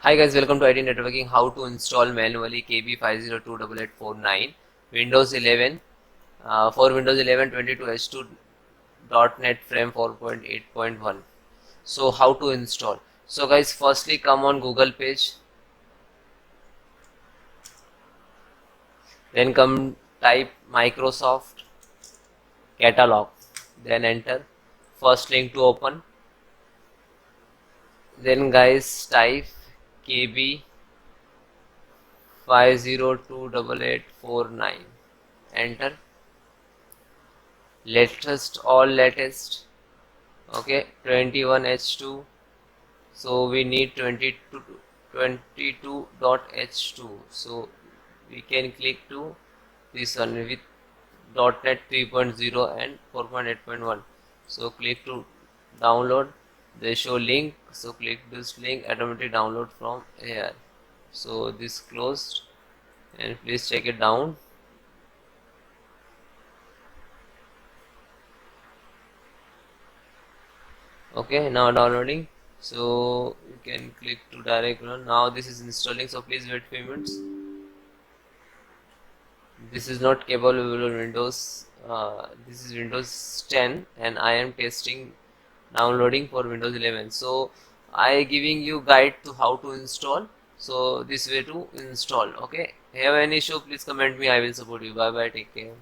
Hi guys, welcome to IT Networking. How to install manually KB5028849 Windows 11 for Windows 11 22H2.NET Frame 4.8.1. So how to install? So guys, firstly come on Google page, then come type Microsoft Catalog, then enter first link to open. Then guys type KB 5028849, enter. Latest, all latest, okay, 21H2, so we need 22.h2, so we can click to this one with .NET 3.0 and 4.8.1. so click to download. They show link, so click this link, automatically download from here. So this closed, and please check it down. Okay, now downloading, so you can click to direct run. Now this is installing, so please wait few minutes. This is not capable of Windows, this is Windows 10 and I am testing downloading for Windows 11. So I giving you guide to how to install, so this way to install. Okay, have any issue please comment me, I will support you. Bye bye, take care.